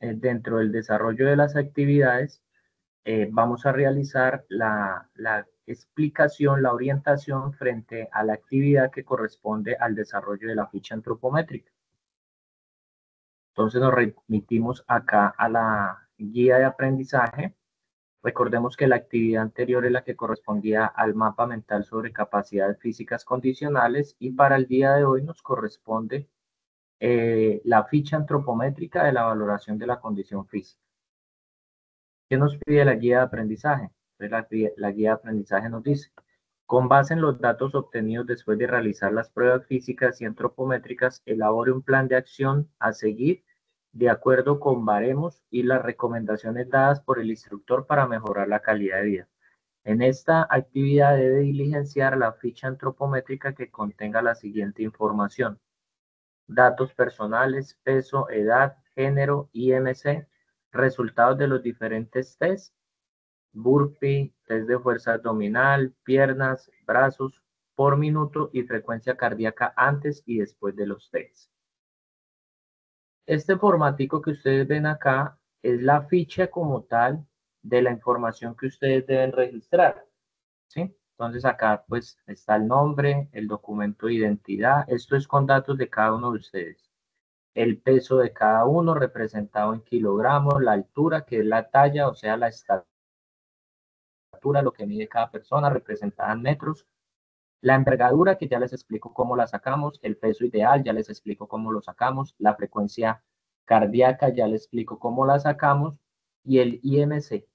dentro del desarrollo de las actividades, vamos a realizar la explicación, la orientación frente a la actividad que corresponde al desarrollo de la ficha antropométrica. Entonces nos remitimos acá a la guía de aprendizaje. Recordemos que la actividad anterior es la que correspondía al mapa mental sobre capacidades físicas condicionales y para el día de hoy nos corresponde la ficha antropométrica de la valoración de la condición física. ¿Qué nos pide la guía de aprendizaje? Entonces, la guía de aprendizaje nos dice, con base en los datos obtenidos después de realizar las pruebas físicas y antropométricas, elabore un plan de acción a seguir de acuerdo con baremos y las recomendaciones dadas por el instructor para mejorar la calidad de vida. En esta actividad debe diligenciar la ficha antropométrica que contenga la siguiente información: datos personales, peso, edad, género, IMC, resultados de los diferentes tests, burpee, test de fuerza abdominal, piernas, brazos por minuto y frecuencia cardíaca antes y después de los tests. Este formatico que ustedes ven acá es la ficha como tal de la información que ustedes deben registrar, ¿sí? Entonces acá pues está el nombre, el documento de identidad, esto es con datos de cada uno de ustedes. El peso de cada uno representado en kilogramos, la altura que es la talla, o sea la estatura, lo que mide cada persona representada en metros, la envergadura que ya les explico cómo la sacamos, el peso ideal ya les explico cómo lo sacamos, la frecuencia cardíaca ya les explico cómo la sacamos y el IMC.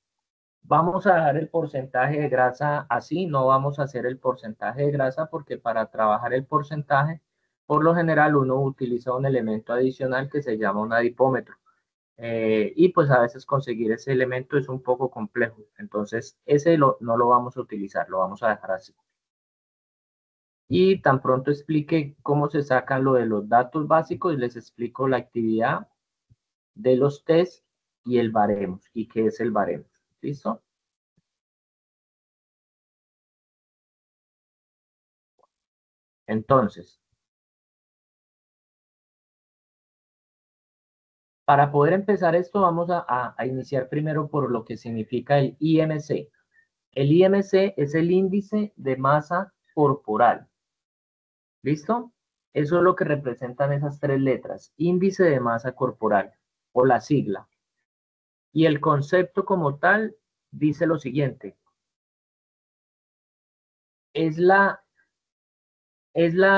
Vamos a dar el porcentaje de grasa así, no vamos a hacer el porcentaje de grasa porque para trabajar el porcentaje, por lo general uno utiliza un elemento adicional que se llama un adipómetro. Y pues a veces conseguir ese elemento es un poco complejo. Entonces ese no lo vamos a utilizar, lo vamos a dejar así. Y tan pronto explique cómo se sacan lo de los datos básicos, les explico la actividad de los test y el baremos. ¿Y qué es el baremos? ¿Listo? Entonces, para poder empezar esto, vamos a iniciar primero por lo que significa el IMC. El IMC es el índice de masa corporal. ¿Listo? Eso es lo que representan esas tres letras, índice de masa corporal o la sigla. Y el concepto como tal dice lo siguiente. Es la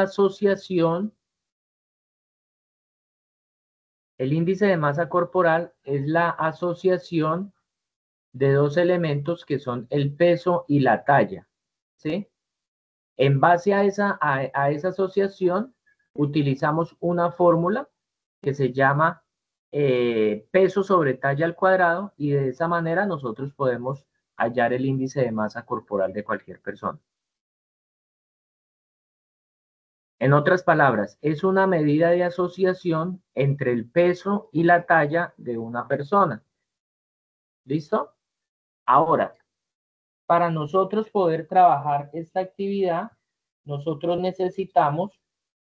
asociación, el índice de masa corporal es la asociación de dos elementos que son el peso y la talla, ¿sí? En base a esa asociación, utilizamos una fórmula que se llama peso sobre talla al cuadrado y de esa manera nosotros podemos hallar el índice de masa corporal de cualquier persona. En otras palabras, es una medida de asociación entre el peso y la talla de una persona. ¿Listo? Ahora, para nosotros poder trabajar esta actividad, nosotros necesitamos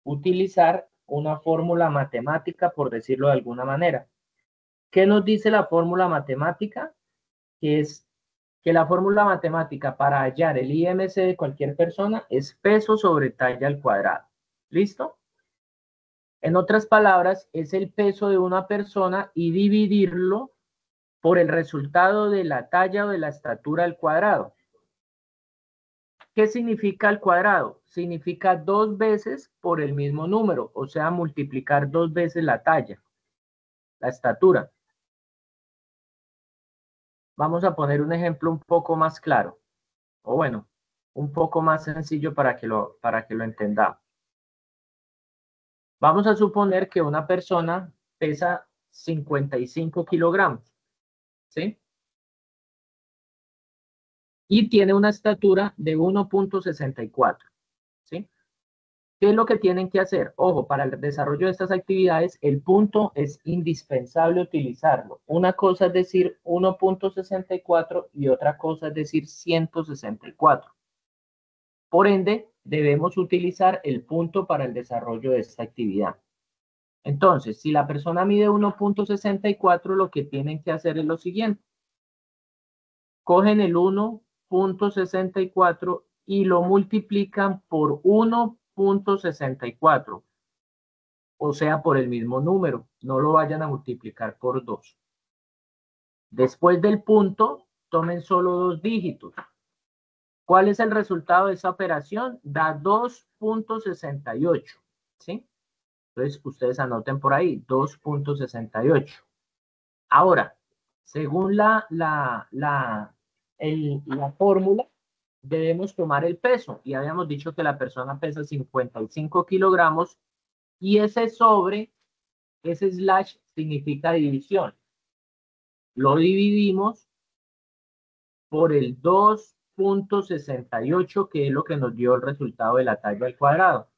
utilizar una fórmula matemática, por decirlo de alguna manera. ¿Qué nos dice la fórmula matemática? Que es que la fórmula matemática para hallar el IMC de cualquier persona es peso sobre talla al cuadrado. ¿Listo? En otras palabras, es el peso de una persona y dividirlo por el resultado de la talla o de la estatura al cuadrado. ¿Qué significa al cuadrado? Significa 2 veces por el mismo número, o sea, multiplicar 2 veces la talla, la estatura. Vamos a poner un ejemplo un poco más claro, o bueno, un poco más sencillo para que lo entendamos. Vamos a suponer que una persona pesa 55 kilogramos, ¿sí? Y tiene una estatura de 1.64, ¿sí? ¿Qué es lo que tienen que hacer? Ojo, para el desarrollo de estas actividades, el punto es indispensable utilizarlo. Una cosa es decir 1.64 y otra cosa es decir 164. Por ende, debemos utilizar el punto para el desarrollo de esta actividad. Entonces, si la persona mide 1.64, lo que tienen que hacer es lo siguiente. Cogen el 1.64 y lo multiplican por 1.64. O sea, por el mismo número. No lo vayan a multiplicar por 2. Después del punto, tomen solo 2 dígitos. ¿Cuál es el resultado de esa operación? Da 2.68. ¿Sí? Entonces, ustedes anoten por ahí, 2.68. Ahora, según la fórmula, debemos tomar el peso. Y habíamos dicho que la persona pesa 55 kilogramos y ese sobre, ese slash significa división. Lo dividimos por el 2.68, que es lo que nos dio el resultado de la talla al cuadrado.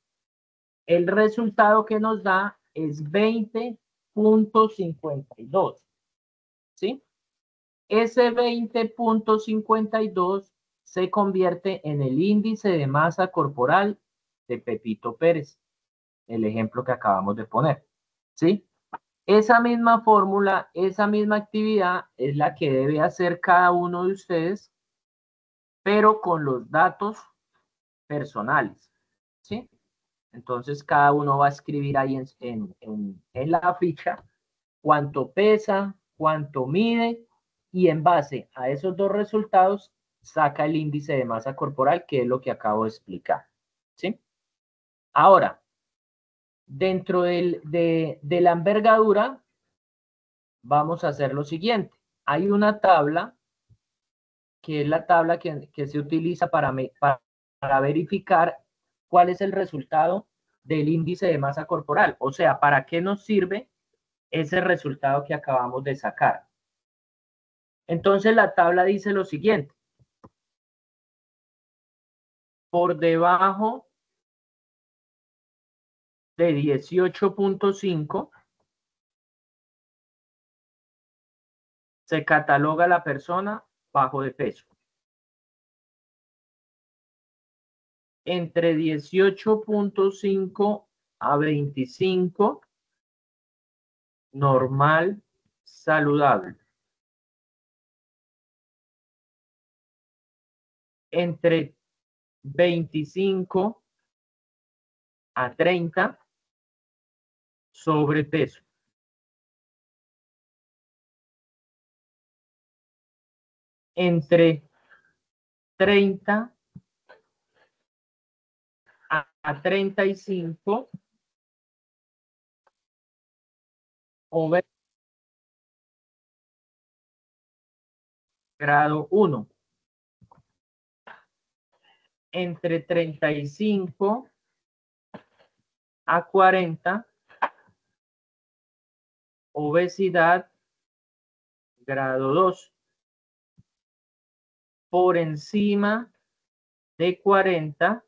El resultado que nos da es 20.52. ¿Sí? Ese 20.52 se convierte en el índice de masa corporal de Pepito Pérez, el ejemplo que acabamos de poner. ¿Sí? Esa misma fórmula, esa misma actividad es la que debe hacer cada uno de ustedes, pero con los datos personales. ¿Sí? Entonces cada uno va a escribir ahí en la ficha cuánto pesa, cuánto mide, y en base a esos dos resultados saca el índice de masa corporal, que es lo que acabo de explicar. ¿Sí? Ahora, dentro de la envergadura, vamos a hacer lo siguiente. Hay una tabla, que es la tabla que se utiliza para verificar cuál es el resultado del índice de masa corporal. O sea, ¿para qué nos sirve ese resultado que acabamos de sacar? Entonces la tabla dice lo siguiente. Por debajo de 18.5 se cataloga la persona bajo de peso. Entre 18.5 a 25, normal, saludable. Entre 25 a 30, sobrepeso. Entre 30 a 35, obesidad grado 1. Entre 35 a 40, obesidad grado 2. Por encima de 40,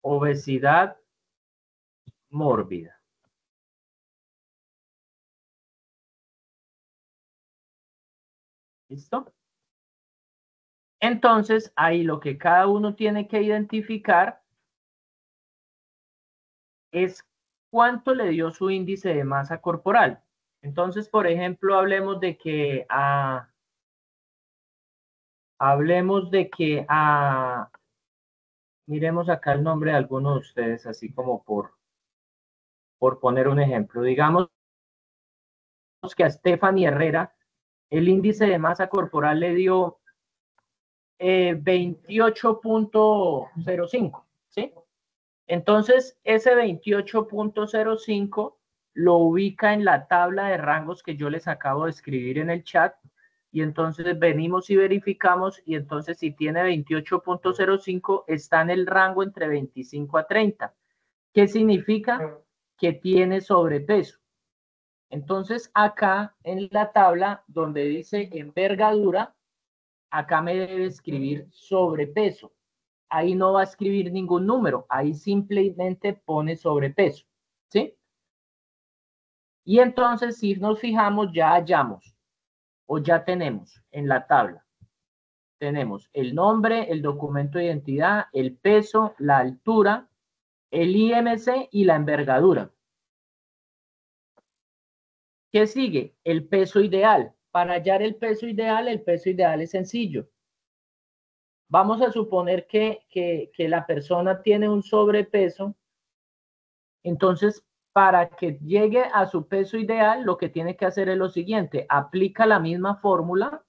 obesidad mórbida. ¿Listo? Entonces, ahí lo que cada uno tiene que identificar es cuánto le dio su índice de masa corporal. Entonces, por ejemplo, hablemos de que miremos acá el nombre de alguno de ustedes, así como por poner un ejemplo. Digamos que a Stephanie Herrera el índice de masa corporal le dio 28.05, ¿sí? Entonces, ese 28.05 lo ubica en la tabla de rangos que yo les acabo de escribir en el chat, y entonces venimos y verificamos, y entonces si tiene 28.05 está en el rango entre 25 a 30. ¿Qué significa? Que tiene sobrepeso. Entonces, acá en la tabla donde dice envergadura, acá me debe escribir sobrepeso. Ahí no va a escribir ningún número, ahí simplemente pone sobrepeso, ¿sí? Y entonces, si nos fijamos, ya hallamos, o ya tenemos en la tabla, tenemos el nombre, el documento de identidad, el peso, la altura, el IMC y la envergadura. ¿Qué sigue? El peso ideal. Para hallar el peso ideal es sencillo. Vamos a suponer que la persona tiene un sobrepeso. Entonces, para que llegue a su peso ideal, lo que tiene que hacer es lo siguiente. Aplica la misma fórmula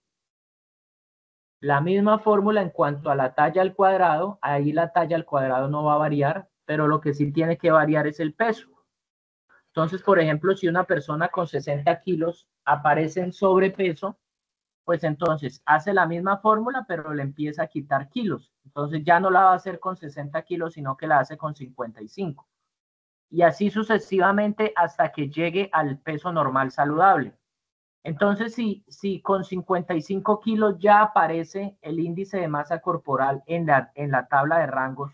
en cuanto a la talla al cuadrado. Ahí la talla al cuadrado no va a variar, pero lo que sí tiene que variar es el peso. Entonces, por ejemplo, si una persona con 60 kilos aparece en sobrepeso, pues entonces hace la misma fórmula, pero le empieza a quitar kilos. Entonces ya no la va a hacer con 60 kilos, sino que la hace con 55. Y así sucesivamente hasta que llegue al peso normal saludable. Entonces, si con 55 kilos ya aparece el índice de masa corporal en la tabla de rangos,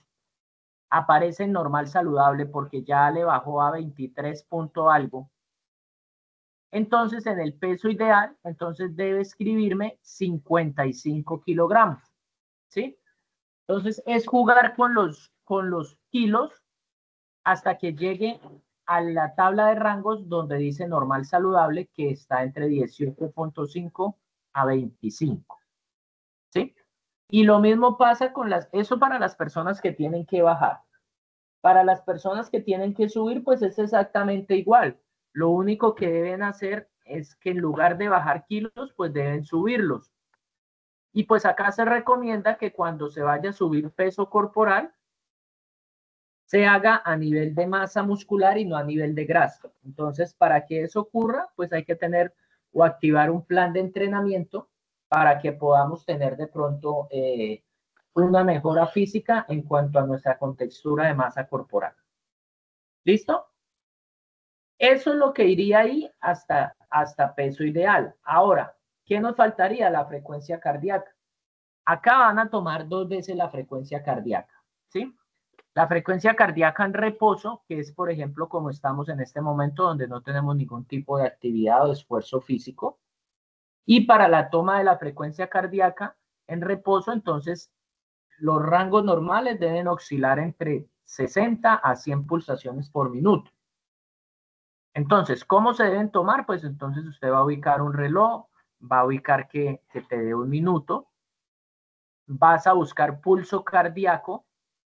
aparece en normal saludable porque ya le bajó a 23 punto algo. Entonces, en el peso ideal, entonces debe escribirme 55 kilogramos, ¿sí? Entonces, es jugar con los kilos hasta que llegue a la tabla de rangos donde dice normal saludable, que está entre 18.5 a 25, ¿sí? Y lo mismo pasa con eso para las personas que tienen que bajar. Para las personas que tienen que subir, pues es exactamente igual. Lo único que deben hacer es que en lugar de bajar kilos, pues deben subirlos. Y pues acá se recomienda que cuando se vaya a subir peso corporal, se haga a nivel de masa muscular y no a nivel de grasa. Entonces, para que eso ocurra, pues hay que tener o activar un plan de entrenamiento para que podamos tener de pronto una mejora física en cuanto a nuestra contextura de masa corporal. ¿Listo? Eso es lo que iría ahí hasta peso ideal. Ahora, ¿qué nos faltaría? La frecuencia cardíaca. Acá van a tomar 2 veces la frecuencia cardíaca, ¿sí? La frecuencia cardíaca en reposo, que es, por ejemplo, como estamos en este momento, donde no tenemos ningún tipo de actividad o esfuerzo físico. Y para la toma de la frecuencia cardíaca en reposo, entonces, los rangos normales deben oscilar entre 60 a 100 pulsaciones por minuto. Entonces, ¿cómo se deben tomar? Pues entonces usted va a ubicar un reloj, va a ubicar que te dé un minuto, vas a buscar pulso cardíaco,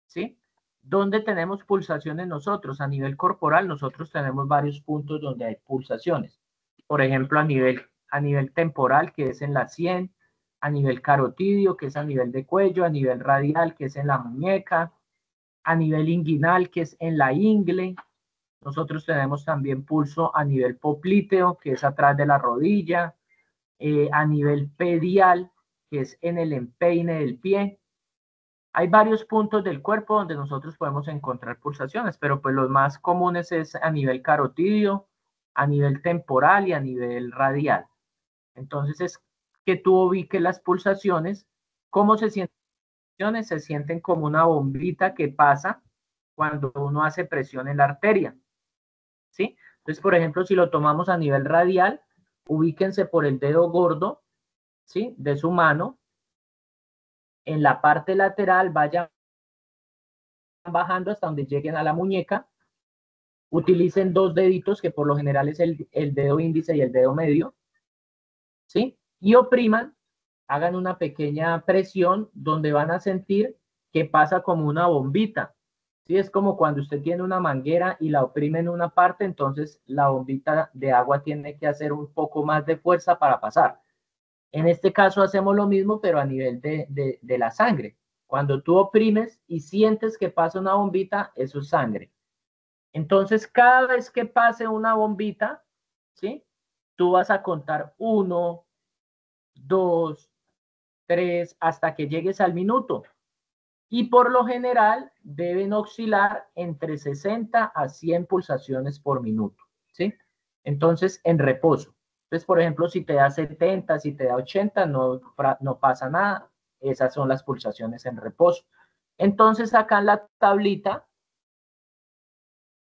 ¿sí? ¿Dónde tenemos pulsaciones nosotros? A nivel corporal, nosotros tenemos varios puntos donde hay pulsaciones. Por ejemplo, a nivel temporal, que es en la 100, a nivel carotidio, que es a nivel de cuello, a nivel radial, que es en la muñeca, a nivel inguinal, que es en la ingle. Nosotros tenemos también pulso a nivel popliteo, que es atrás de la rodilla, a nivel pedial, que es en el empeine del pie. Hay varios puntos del cuerpo donde nosotros podemos encontrar pulsaciones, pero pues los más comunes es a nivel carotidio, a nivel temporal y a nivel radial. Entonces es que tú ubiques las pulsaciones. ¿Cómo se sienten? Se sienten como una bombita que pasa cuando uno hace presión en la arteria, ¿sí? Entonces, por ejemplo, si lo tomamos a nivel radial, ubíquense por el dedo gordo, ¿sí? De su mano. En la parte lateral vayan bajando hasta donde lleguen a la muñeca. Utilicen 2 deditos, que por lo general es el dedo índice y el dedo medio, ¿sí? Y opriman, hagan una pequeña presión donde van a sentir que pasa como una bombita, ¿sí? Es como cuando usted tiene una manguera y la oprime en una parte, entonces la bombita de agua tiene que hacer un poco más de fuerza para pasar. En este caso hacemos lo mismo, pero a nivel de la sangre. Cuando tú oprimes y sientes que pasa una bombita, eso es sangre. Entonces, cada vez que pase una bombita, ¿sí? Tú vas a contar 1, 2, 3, hasta que llegues al minuto. Y por lo general deben oscilar entre 60 a 100 pulsaciones por minuto, ¿sí? Entonces, en reposo. Entonces, por ejemplo, si te da 70, si te da 80, no pasa nada. Esas son las pulsaciones en reposo. Entonces, acá en la tablita,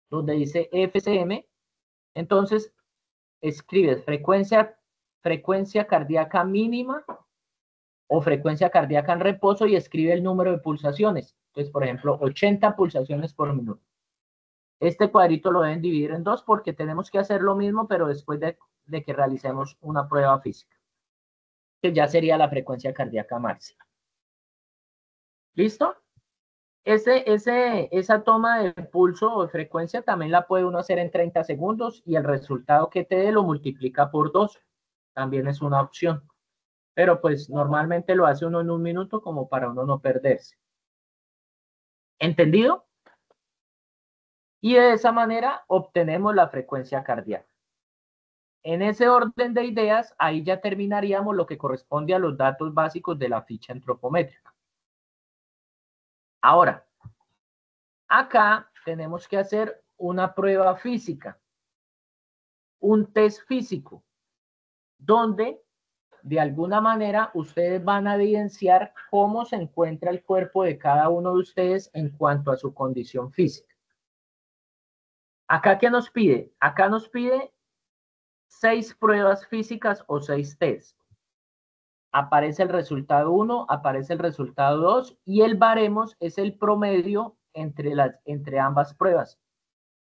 donde dice FCM, entonces escribes frecuencia cardíaca mínima o frecuencia cardíaca en reposo y escribe el número de pulsaciones. Entonces, por ejemplo, 80 pulsaciones por minuto. Este cuadrito lo deben dividir en dos porque tenemos que hacer lo mismo, pero después de que realicemos una prueba física, que ya sería la frecuencia cardíaca máxima. ¿Listo? Esa toma de pulso o de frecuencia también la puede uno hacer en 30 segundos y el resultado que te dé lo multiplica por 2. También es una opción. Pero pues normalmente lo hace uno en 1 minuto como para uno no perderse. ¿Entendido? Y de esa manera obtenemos la frecuencia cardíaca. En ese orden de ideas, ahí ya terminaríamos lo que corresponde a los datos básicos de la ficha antropométrica. Ahora, acá tenemos que hacer una prueba física, un test físico, donde de alguna manera ustedes van a evidenciar cómo se encuentra el cuerpo de cada uno de ustedes en cuanto a su condición física. ¿Acá qué nos pide? Acá nos pide 6 pruebas físicas o 6 tests. Aparece el resultado 1, aparece el resultado 2 y el baremos es el promedio entre ambas pruebas.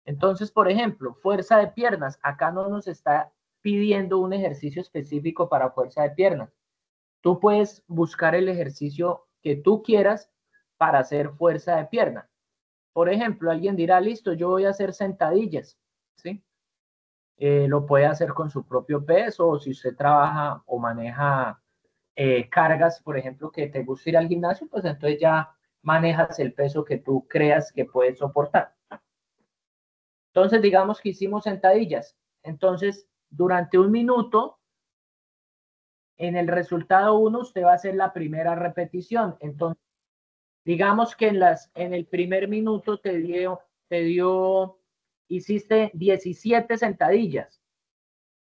Entonces, por ejemplo, fuerza de piernas. Acá no nos está pidiendo un ejercicio específico para fuerza de piernas. Tú puedes buscar el ejercicio que tú quieras para hacer fuerza de pierna. Por ejemplo, alguien dirá, listo, yo voy a hacer sentadillas, ¿sí? Lo puede hacer con su propio peso o si usted trabaja o maneja cargas, por ejemplo, que te gusta ir al gimnasio, pues entonces ya manejas el peso que tú creas que puedes soportar. Entonces, digamos que hicimos sentadillas. Entonces, durante 1 minuto, en el resultado 1, usted va a hacer la primera repetición. Entonces, digamos que en el primer minuto hiciste 17 sentadillas,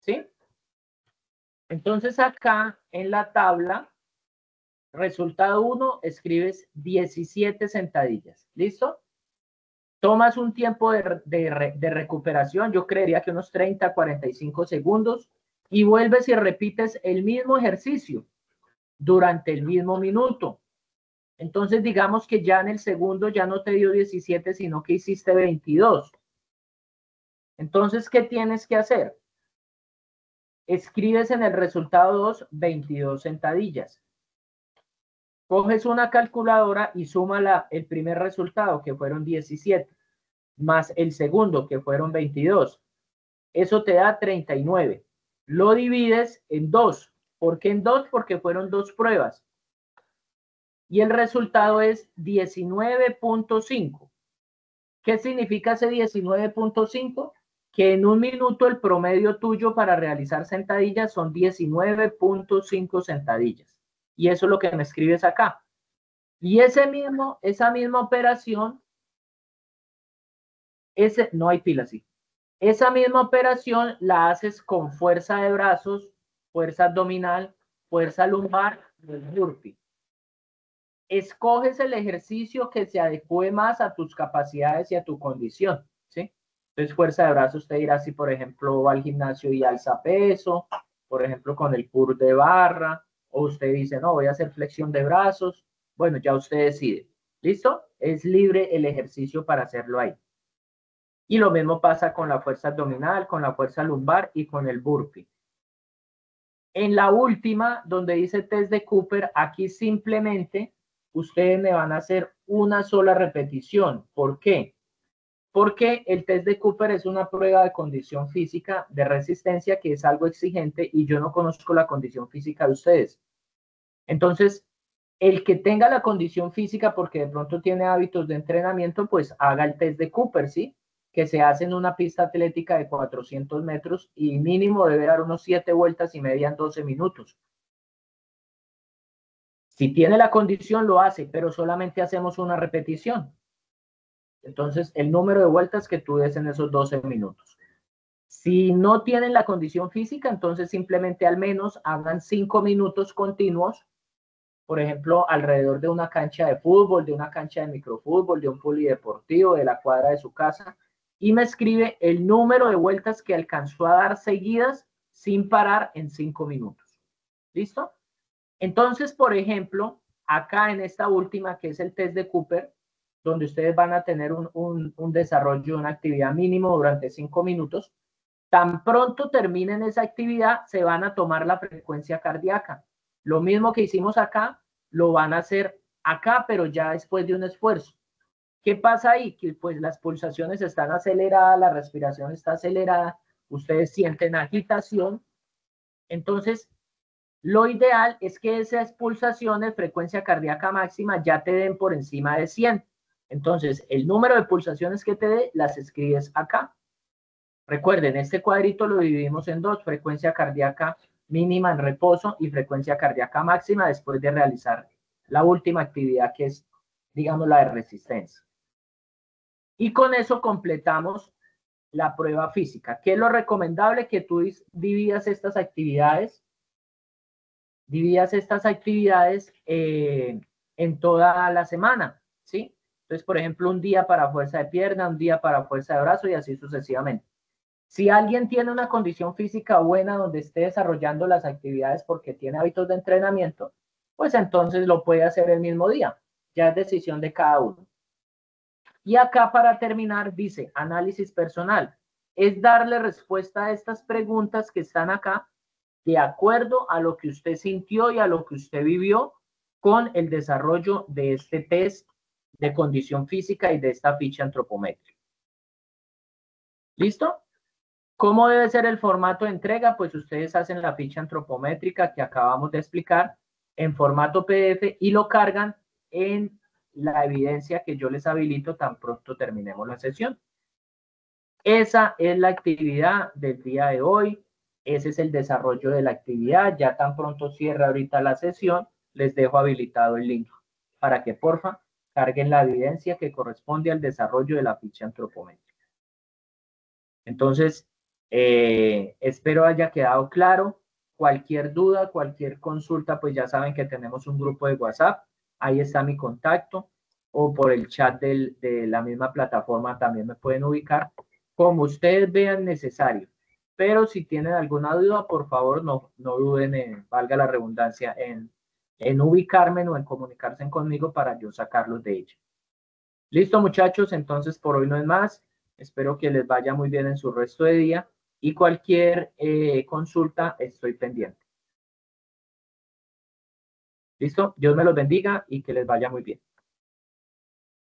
¿sí? Entonces, acá en la tabla, resultado 1, escribes 17 sentadillas. ¿Listo? Tomas un tiempo de recuperación, yo creería que unos 30, 45 segundos, y vuelves y repites el mismo ejercicio durante el mismo minuto. Entonces, digamos que ya en el segundo ya no te dio 17, sino que hiciste 22. Entonces, ¿qué tienes que hacer? Escribes en el resultado 2, 22 sentadillas. Coges una calculadora y suma el primer resultado, que fueron 17. Más el segundo, que fueron 22. Eso te da 39. Lo divides en 2. ¿Por qué en 2? Porque fueron 2 pruebas. Y el resultado es 19.5. ¿Qué significa ese 19.5? Que en 1 minuto el promedio tuyo para realizar sentadillas son 19.5 sentadillas. Y eso es lo que me escribes acá. Y esa misma operación, no hay pila así. Esa misma operación la haces con fuerza de brazos, fuerza abdominal, fuerza lumbar y el burpee. Escoges el ejercicio que se adecue más a tus capacidades y a tu condición, ¿sí? Entonces, fuerza de brazos, usted dirá si, por ejemplo, va al gimnasio y alza peso, por ejemplo, con el curl de barra, o usted dice, no, voy a hacer flexión de brazos. Bueno, ya usted decide. ¿Listo? Es libre el ejercicio para hacerlo ahí. Y lo mismo pasa con la fuerza abdominal, con la fuerza lumbar y con el burpee. En la última, donde dice test de Cooper, aquí simplemente ustedes me van a hacer una sola repetición. ¿Por qué? Porque el test de Cooper es una prueba de condición física de resistencia que es algo exigente y yo no conozco la condición física de ustedes. Entonces, el que tenga la condición física porque de pronto tiene hábitos de entrenamiento, pues haga el test de Cooper, ¿sí? Que se hace en una pista atlética de 400 metros y mínimo debe dar unos 7 vueltas y media en 12 minutos. Si tiene la condición, lo hace, pero solamente hacemos una repetición. Entonces, el número de vueltas que tú des en esos 12 minutos. Si no tienen la condición física, entonces simplemente al menos hagan 5 minutos continuos, por ejemplo, alrededor de una cancha de fútbol, de una cancha de microfútbol, de un polideportivo, de la cuadra de su casa, y me escribe el número de vueltas que alcanzó a dar seguidas sin parar en 5 minutos. ¿Listo? Entonces, por ejemplo, acá en esta última, que es el test de Cooper, donde ustedes van a tener un desarrollo de una actividad mínimo durante 5 minutos. Tan pronto terminen esa actividad, se van a tomar la frecuencia cardíaca. Lo mismo que hicimos acá, lo van a hacer acá, pero ya después de un esfuerzo. ¿Qué pasa ahí? Que pues las pulsaciones están aceleradas, la respiración está acelerada, ustedes sienten agitación. Entonces, lo ideal es que esas pulsaciones, frecuencia cardíaca máxima, ya te den por encima de 100. Entonces, el número de pulsaciones que te dé, las escribes acá. Recuerden, este cuadrito lo dividimos en dos, frecuencia cardíaca mínima en reposo y frecuencia cardíaca máxima después de realizar la última actividad que es, digamos, la de resistencia. Y con eso completamos la prueba física. ¿Qué es lo recomendable? Que tú dividas estas actividades en toda la semana, ¿sí? Entonces, por ejemplo, un día para fuerza de pierna, un día para fuerza de brazo y así sucesivamente. Si alguien tiene una condición física buena donde esté desarrollando las actividades porque tiene hábitos de entrenamiento, pues entonces lo puede hacer el mismo día. Ya es decisión de cada uno. Y acá para terminar dice análisis personal. Es darle respuesta a estas preguntas que están acá de acuerdo a lo que usted sintió y a lo que usted vivió con el desarrollo de este test de condición física y de esta ficha antropométrica. ¿Listo? ¿Cómo debe ser el formato de entrega? Pues ustedes hacen la ficha antropométrica que acabamos de explicar en formato PDF y lo cargan en la evidencia que yo les habilito tan pronto terminemos la sesión. Esa es la actividad del día de hoy. Ese es el desarrollo de la actividad. Ya tan pronto cierre ahorita la sesión, les dejo habilitado el link para que porfa carguen la evidencia que corresponde al desarrollo de la ficha antropométrica. Entonces, espero haya quedado claro. Cualquier duda, cualquier consulta, pues ya saben que tenemos un grupo de WhatsApp. Ahí está mi contacto. O por el chat de la misma plataforma también me pueden ubicar como ustedes vean necesario. Pero si tienen alguna duda, por favor, no duden en, valga la redundancia, en ubicarme o en comunicarse conmigo para yo sacarlos de ella. Listo, muchachos, entonces por hoy no es más. Espero que les vaya muy bien en su resto de día y cualquier consulta estoy pendiente. Listo, Dios me los bendiga y que les vaya muy bien.